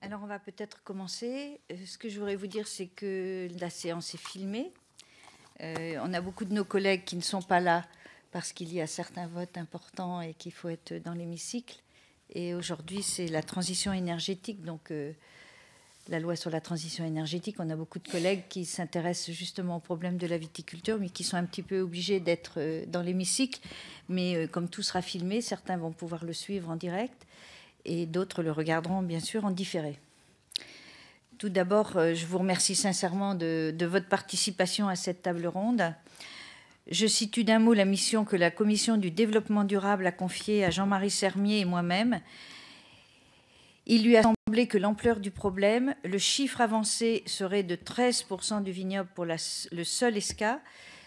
Alors, on va peut-être commencer. Ce que je voudrais vous dire, c'est que la séance est filmée. On a beaucoup de nos collègues qui ne sont pas là parce qu'il y a certains votes importants et qu'il faut être dans l'hémicycle. Et aujourd'hui, c'est la transition énergétique, donc la loi sur la transition énergétique. On a beaucoup de collègues qui s'intéressent justement au problème de la viticulture, mais qui sont un petit peu obligés d'être dans l'hémicycle. Mais comme tout sera filmé, certains vont pouvoir le suivre en direct et d'autres le regarderont bien sûr en différé. Tout d'abord, je vous remercie sincèrement de votre participation à cette table ronde. Je situe d'un mot la mission que la Commission du développement durable a confiée à Jean-Marie Sermier et moi-même. Il lui a semblé que l'ampleur du problème, le chiffre avancé serait de 13% du vignoble pour le seul ESCA.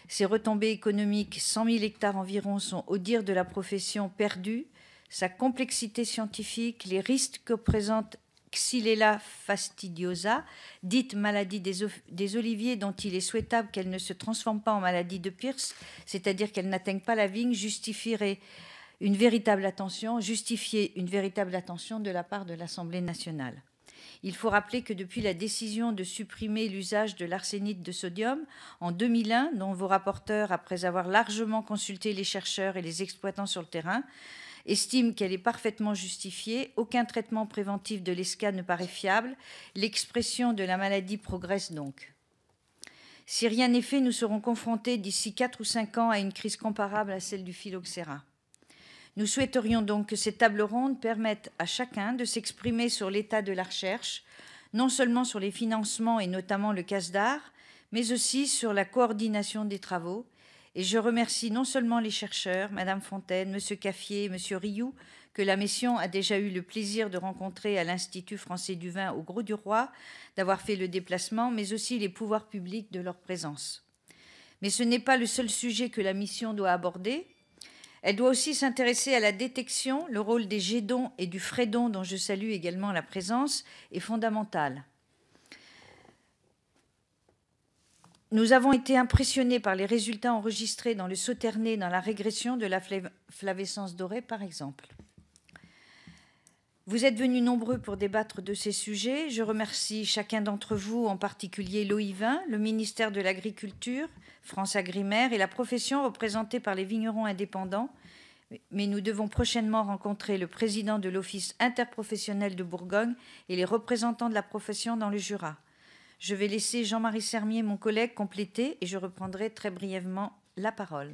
Ses retombées économiques, 100 000 hectares environ, sont au dire de la profession perdues. Sa complexité scientifique, les risques que présente Xylella fastidiosa, dite maladie des oliviers, dont il est souhaitable qu'elle ne se transforme pas en maladie de Pierce, c'est-à-dire qu'elle n'atteigne pas la vigne, justifier une véritable attention de la part de l'Assemblée nationale. Il faut rappeler que depuis la décision de supprimer l'usage de l'arsénite de sodium en 2001, dont vos rapporteurs, après avoir largement consulté les chercheurs et les exploitants sur le terrain, estime qu'elle est parfaitement justifiée. Aucun traitement préventif de l'ESCA ne paraît fiable. L'expression de la maladie progresse donc. Si rien n'est fait, nous serons confrontés d'ici 4 ou 5 ans à une crise comparable à celle du phylloxéra. Nous souhaiterions donc que cette table ronde permette à chacun de s'exprimer sur l'état de la recherche, non seulement sur les financements et notamment le CASDAR, mais aussi sur la coordination des travaux. Et je remercie non seulement les chercheurs, Madame Fontaine, Monsieur Caffier et Monsieur Rioux, que la mission a déjà eu le plaisir de rencontrer à l'Institut français du vin au Grau du Roi, d'avoir fait le déplacement, mais aussi les pouvoirs publics de leur présence. Mais ce n'est pas le seul sujet que la mission doit aborder. Elle doit aussi s'intéresser à la détection. Le rôle des GEDON et du FREDON, dont je salue également la présence, est fondamental. Nous avons été impressionnés par les résultats enregistrés dans le Sauternais dans la régression de la flavescence dorée, par exemple. Vous êtes venus nombreux pour débattre de ces sujets. Je remercie chacun d'entre vous, en particulier l'OIVin, le ministère de l'Agriculture, France Agrimaire et la profession représentée par les vignerons indépendants. Mais nous devons prochainement rencontrer le président de l'Office interprofessionnel de Bourgogne et les représentants de la profession dans le Jura. Je vais laisser Jean-Marie Sermier, mon collègue, compléter et je reprendrai très brièvement la parole.